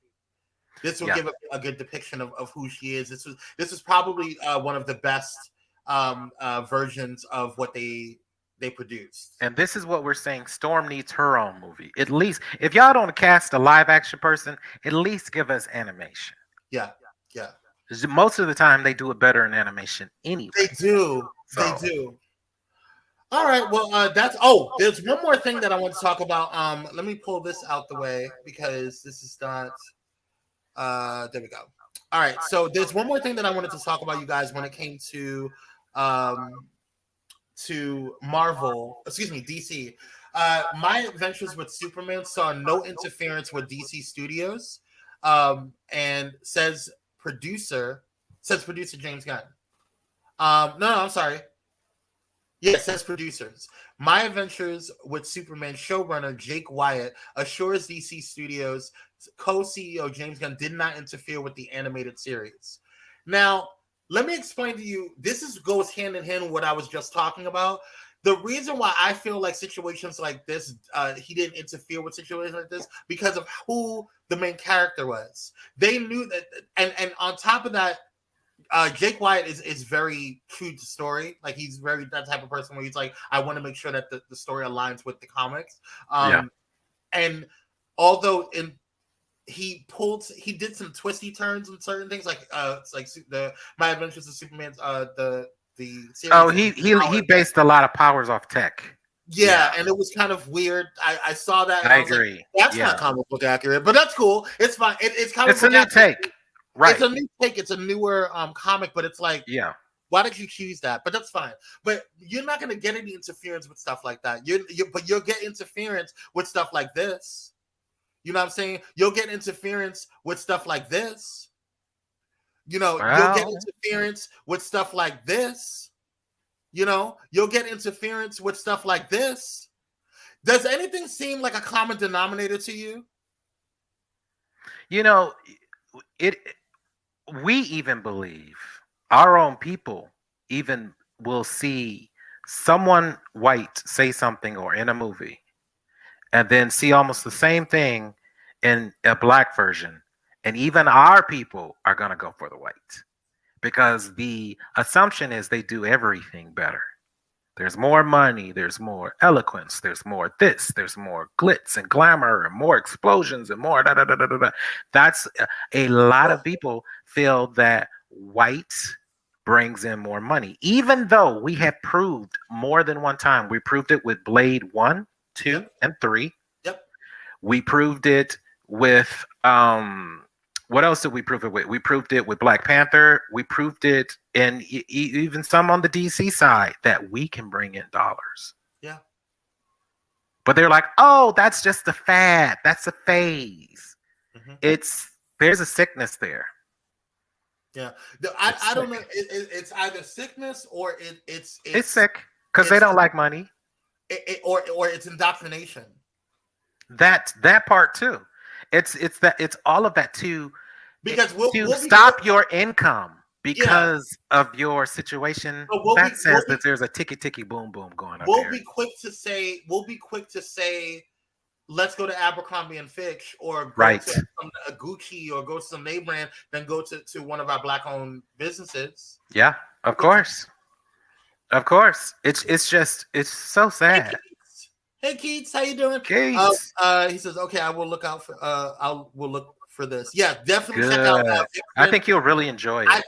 This will give a good depiction of who she is. This is probably one of the best versions of what they produced. And this is what we're saying. Storm needs her own movie. At least, if y'all don't cast a live action person, at least give us animation. Yeah. Most of the time, they do it better in animation anyway. They do. All right. Well, there's one more thing that I want to talk about. Let me pull this out the way because this is not. There we go. All right. So there's one more thing that I wanted to talk about, you guys, when it came to Marvel. Excuse me, DC. My Adventures with Superman saw no interference with DC Studios, and says producer James Gunn. No, I'm sorry. Yeah, it says producers. My Adventures with Superman showrunner Jake Wyatt assures DC Studios co-CEO James Gunn did not interfere with the animated series. Now, let me explain to you. Goes hand in hand with what I was just talking about. The reason why I feel like situations like this, he didn't interfere with situations like this because of who the main character was. They knew that, and on top of that, Jake Wyatt is very true to story. Like he's very that type of person where he's like, I want to make sure that the story aligns with the comics. And although he did some twisty turns and certain things, like it's like the My Adventures of Superman's the series. Oh, he based a lot of powers off tech. Yeah, and it was kind of weird. I saw that. And I agree. Like, that's not comic book accurate, but that's cool. It's fine. It's comic book. It's a new take. Right. It's a new take. It's a newer comic, but it's like, why did you choose that? But that's fine. But you're not going to get any interference with stuff like that. But you'll get interference with stuff like this. You know what I'm saying? You'll get interference with stuff like this. You know, you'll get interference with stuff like this. You know, you'll get interference with stuff like this. Does anything seem like a common denominator to you? You know, we even believe our own people even will see someone white say something or in a movie and then see almost the same thing in a black version. And even our people are going to go for the white because the assumption is they do everything better. There's more money, there's more eloquence, there's more this, there's more glitz and glamour and more explosions and more da da da da da. That's a lot of people feel that white brings in more money, even though we have proved more than one time. We proved it with Blade 1, 2, and 3. Yep. We proved it with what else did we prove it with? We proved it with Black Panther. We proved it in even some on the DC side that we can bring in dollars. Yeah. But they're like, oh, that's just a fad. That's a phase. Mm-hmm. There's a sickness there. Yeah. I don't know. It's either sickness or it's sick because they don't like money. Or it's indoctrination. That part too. It's all of that too. Because we'll stop your income because of your situation. That says that there's a ticky boom boom going on. We'll be quick to say, let's go to Abercrombie and Fitch or go to a Gucci or go to some name brand, then go to one of our black owned businesses. Yeah, of course. Of course. It's so sad. Hey Keats, how you doing? Keats. He says, okay, I will look out for we'll look for this. Yeah, definitely check out. I think you'll really enjoy it.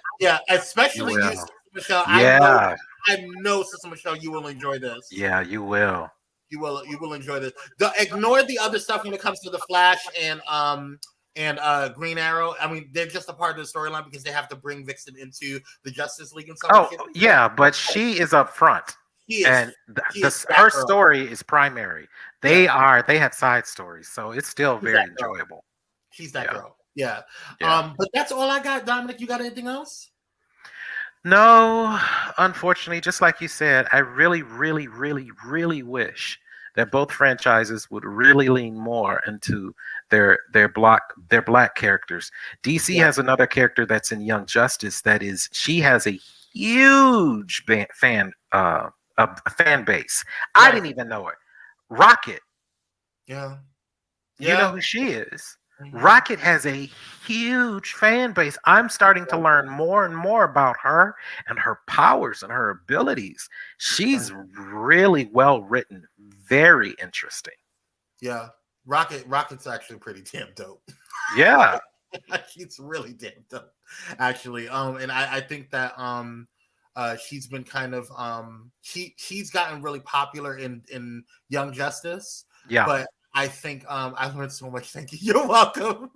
Especially you, Sister Michelle. Yeah. I know, Sister Michelle, you will enjoy this. Yeah, you will. You will enjoy this. Ignore the other stuff when it comes to the Flash and Green Arrow. I mean, they're just a part of the storyline because they have to bring Vixen into the Justice League and stuff. Oh, yeah, but she is up front. And her story is primary. They have side stories, so it's still very enjoyable. She's that girl. Yeah. But that's all I got. Dominic, you got anything else? No, unfortunately, just like you said, I really, really, really, really wish that both franchises would really lean more into their black characters. DC has another character that's in Young Justice she has a huge fan base. I didn't even know it. Rocket. Yeah. You know who she is. Mm-hmm. Rocket has a huge fan base. I'm starting to learn more and more about her and her powers and her abilities. She's really well written, very interesting. Yeah. Rocket's actually pretty damn dope. Yeah. She's really damn dope, actually. And I think that she's been kind of she's gotten really popular in Young Justice. Yeah. But I think I learned so much. Thank you. You're welcome.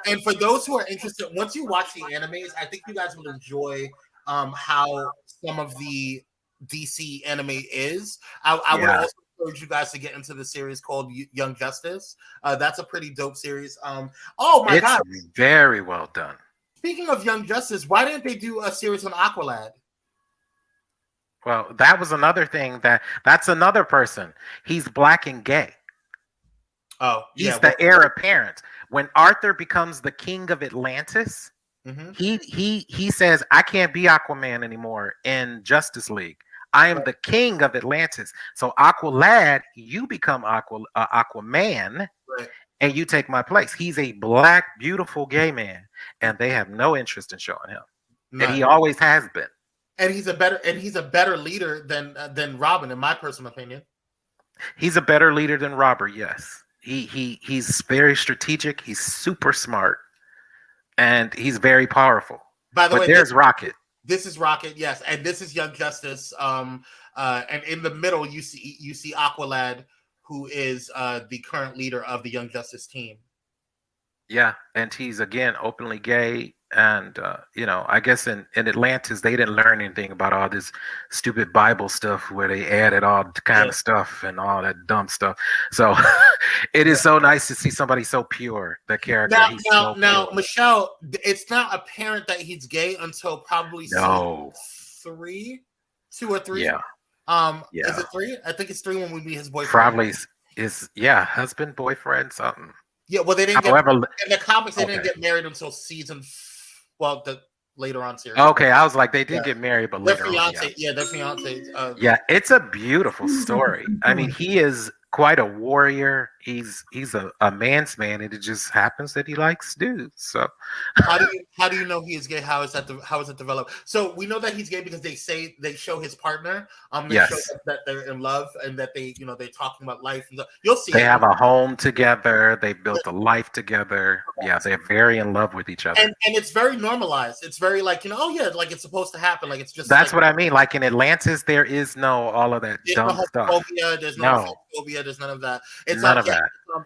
And for those who are interested, once you watch the animes, I think you guys will enjoy how some of the DC anime is. I would also encourage you guys to get into the series called Young Justice. That's a pretty dope series. Oh my god, it's very well done. Speaking of Young Justice, why didn't they do a series on Aqualad? Well, that was another thing that's another person. He's black and gay. Oh, yeah. He's the heir apparent. When Arthur becomes the king of Atlantis, he says, I can't be Aquaman anymore in Justice League. I am the king of Atlantis. So Aqualad, you become Aquaman, and you take my place. He's a black, beautiful gay man, and they have no interest in showing him. And he always has been. And he's a better leader than Robin, in my personal opinion. He's a better leader than Robert, yes. He's very strategic, he's super smart, and he's very powerful. By the way, there's Rocket. This is Rocket, yes, and this is Young Justice. And in the middle, you see Aqualad, who is the current leader of the Young Justice team. Yeah, and he's again openly gay, and I guess in Atlantis they didn't learn anything about all this stupid Bible stuff where they added all kind of stuff and all that dumb stuff. So it is so nice to see somebody so pure. The character. Now, Michelle, it's not apparent that he's gay until probably season 3, 2 or 3. Yeah. Is it 3? I think it's 3 when we meet his boyfriend. Probably is husband, boyfriend, something. Yeah, well, they didn't. In the comics, they didn't get married until the later on series. Okay, I was like, they did get married, but later on. Yeah, their fiance. Yeah, it's a beautiful story. I mean, he is quite a warrior. He's a man's man, and it just happens that he likes dudes. So, how do you know he is gay? How is it developed? So we know that he's gay because they show his partner. They show that they're in love and that they're talking about life. And you'll see. They have a home together. They built a life together. Yeah, they're very in love with each other. And it's very normalized. It's very like like it's supposed to happen. Like it's just. That's what I mean. Like in Atlantis, there is no all of that dumb stuff. There's no homophobia. There's none of that. It's none of that.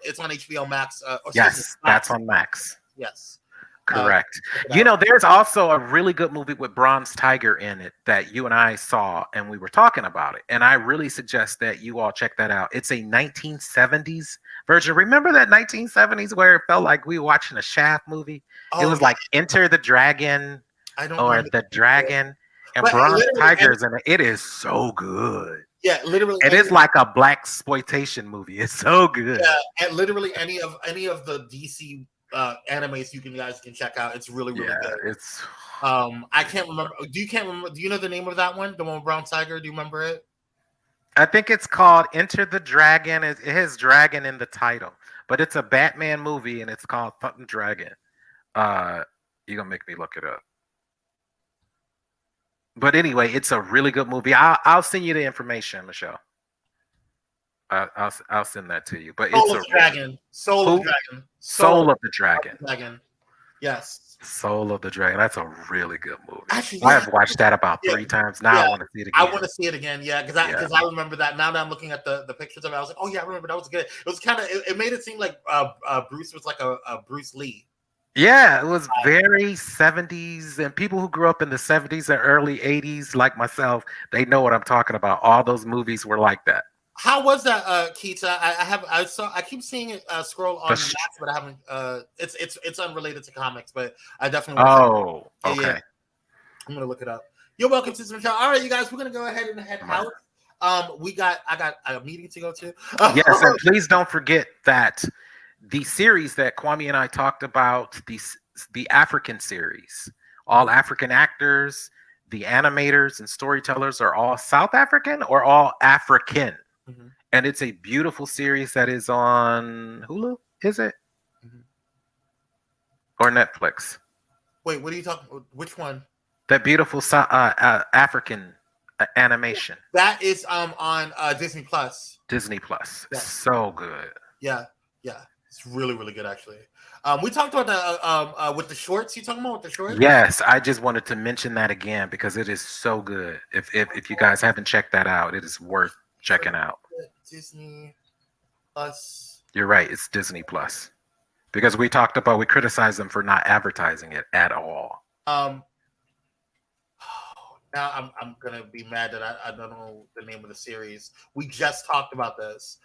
It's on HBO Max. Yes, that's on Max. Yes. Correct. There's also a really good movie with Bronze Tiger in it that you and I saw, and we were talking about it. And I really suggest that you all check that out. It's a 1970s version. Remember that 1970s where it felt like we were watching a Shaft movie? It was like Enter the Dragon or The Dragon. And Bronze Tiger's in it. It is so good. Yeah, literally. It is like a black exploitation movie. It's so good. Yeah, and literally any of the DC animes you guys can check out. It's really good. It's. I can't remember. Do you know the name of that one? The one with Brown Tiger. Do you remember it? I think it's called Enter the Dragon. It has dragon in the title, but it's a Batman movie and it's called Fucking Dragon. You're gonna make me look it up. But anyway, it's a really good movie. I'll send you the information, Michelle. I'll send that to you. But Soul of the Dragon. Soul of the Dragon. Yes. Soul of the Dragon. That's a really good movie. Actually, I have watched that about 3 times. Now I want to see it again. I want to see it again. Yeah, because I remember that. Now that I'm looking at the pictures of it, I was like, oh yeah, I remember that was good. It was kind of it made it seem like Bruce was like a Bruce Lee. Yeah, it was very 70s, and people who grew up in the 70s and early 80s, like myself, they know what I'm talking about. All those movies were like that. How was that, Keita? I keep seeing it scroll on Max, but I haven't. It's unrelated to comics, but I definitely. Okay. Yeah. I'm gonna look it up. You're welcome, Sister Michelle. All right, you guys, we're gonna go ahead and head out. I got a meeting to go to. Yes, and please don't forget that the series that Kwame and I talked about, the African series, all African actors, the animators and storytellers are all South African or all African. Mm-hmm. And it's a beautiful series that is on Hulu, is it? Mm-hmm. Or Netflix? Wait, what are you talking about? Which one? That beautiful African animation. That is on Disney Plus. Disney Plus. Yeah. So good. Yeah. It's really, really good, actually. We talked about that with the shorts. You talking about with the shorts? Yes, I just wanted to mention that again because it is so good. If you guys haven't checked that out, it is worth checking out. Disney Plus. You're right. It's Disney Plus because we criticized them for not advertising it at all. Now I'm gonna be mad that I don't know the name of the series. We just talked about this.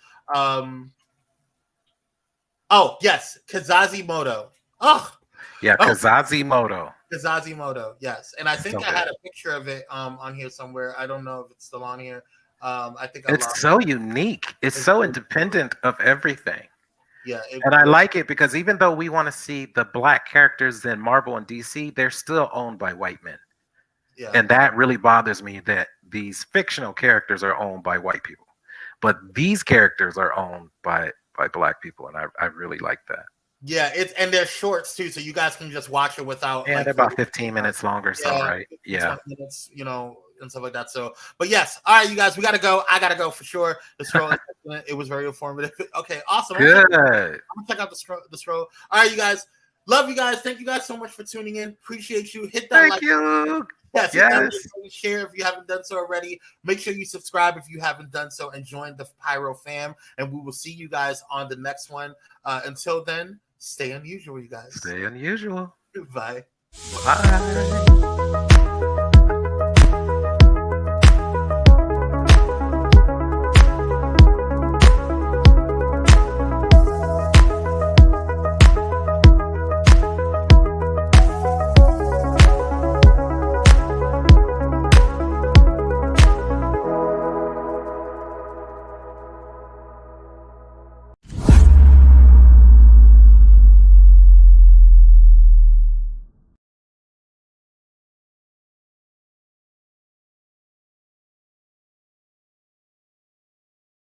Oh yes, Kazazimoto. Oh Yeah, Kazazimoto. Kazazimoto. Yes, and I think So I had good. a picture of it on here somewhere. I don't know if it's still on here. I think I It's lost. so unique. It's so independent of everything. Yeah, And I like it because even though we want to see the black characters in Marvel and DC, they're still owned by white men. Yeah. And that really bothers me that these fictional characters are owned by white people. But these characters are owned by black people. And I really like that. Yeah, and they're shorts too, so you guys can just watch it without. And about 15 minutes longer, so right? 15, Yeah. 20 minutes, and stuff like that. So, but yes, all right, you guys, we gotta go. I gotta go for sure. The scroll, it was very informative. Okay, awesome. Good. I'm gonna check out the scroll. All right, you guys, love you guys. Thank you guys so much for tuning in. Appreciate you. Hit that like. Thank you. Yes, Yes. Share if you haven't done so already. Make sure you subscribe if you haven't done so, and join the Pyro fam. And we will see you guys on the next one. Until then, stay unusual, you guys. Stay unusual. Bye. Bye.